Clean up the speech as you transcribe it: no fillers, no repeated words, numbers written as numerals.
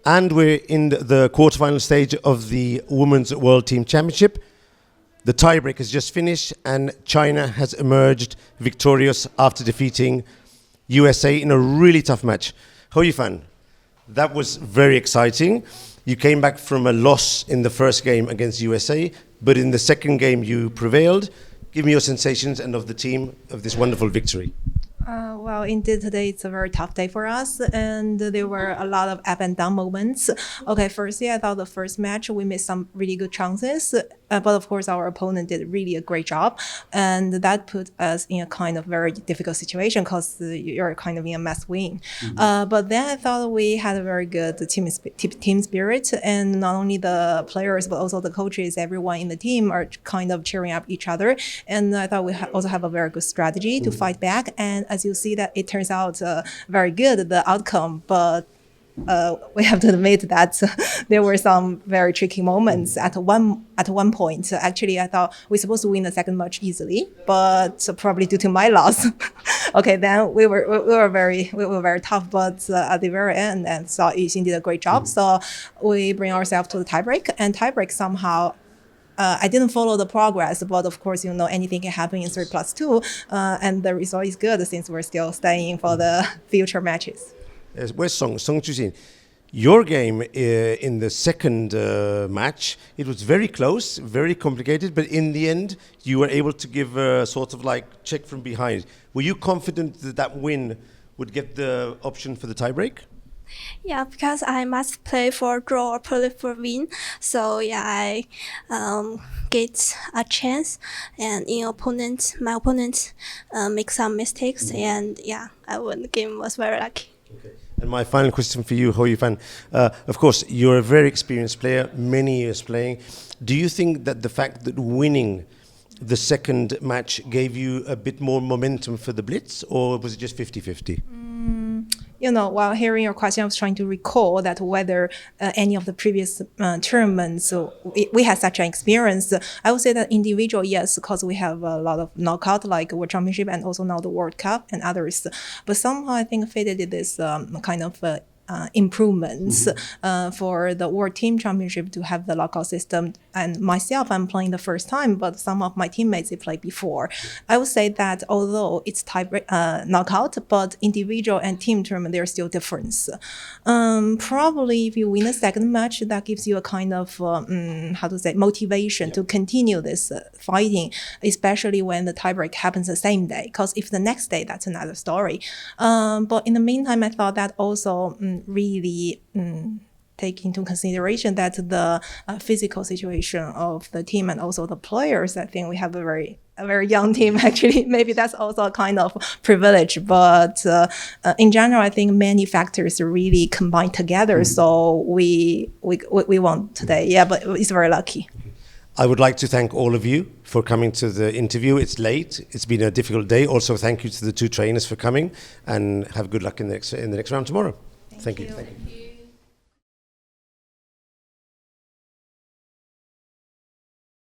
And we're in the quarterfinal stage of the Women's World Team Championship. The tiebreak has just finished and China has emerged victorious after defeating USA in a really tough match. How you fan? That was very exciting. You came back from a loss in the first game against USA, but in the second game you prevailed. Give me your sensations and of the team of this wonderful victory. Well, indeed, today it's a very tough day for us, and there were a lot of up and down moments. Okay, firstly, I thought the first match we missed some really good chances, but of course our opponent did really a great job, and that put us in a kind of very difficult situation because you're kind of in a must win. But then I thought we had a very good team spirit, and not only the players but also the coaches, everyone in the team are kind of cheering up each other, and I thought we also have a very good strategy to fight back. And as you see that it turns out very good, the outcome, but we have to admit that there were some very tricky moments at one point. Actually, I thought we were supposed to win the second match easily, but probably due to my loss. Okay, then we were very tough, but at the very end, and so Yixin did a great job. So we bring ourselves to the tiebreak, and tiebreak somehow. I didn't follow the progress, but of course, anything can happen in 3+2, and the result is good since we're still staying for the future matches. Yes, where's Song Chujin? Your game in the second match, it was very close, very complicated, but in the end, you were able to give a sort of like check from behind. Were you confident that that win would get the option for the tiebreak? Yeah, because I must play for draw or play for win. So yeah, I get a chance, and my opponent make some mistakes, and yeah, I won. The game was very lucky. Okay. And my final question for you, Ho Yifan. Of course, you're a very experienced player, many years playing. Do you think that the fact that winning the second match gave you a bit more momentum for the Blitz, or was it just 50-50? While hearing your question, I was trying to recall that whether any of the previous tournaments we had such an experience. I would say that individual, yes, because we have a lot of knockout like World Championship and also now the World Cup and others. But somehow I think FIDE did this kind of improvements for the World Team Championship to have the lockout system. And myself, I'm playing the first time, but some of my teammates, they played before. I would say that although it's knockout, but individual and team tournament, there's still difference. Probably if you win the second match, that gives you a kind of, motivation to continue this fighting, especially when the tiebreak happens the same day. Because if the next day, that's another story. But in the meantime, I thought that also really take into consideration that the physical situation of the team and also the players. I think we have a very young team. Actually, maybe that's also a kind of privilege. But in general, I think many factors really combine together. So we won today. Yeah, but it's very lucky. I would like to thank all of you for coming to the interview. It's late. It's been a difficult day. Also, thank you to the two trainers for coming, and have good luck in the next round tomorrow. Thank you.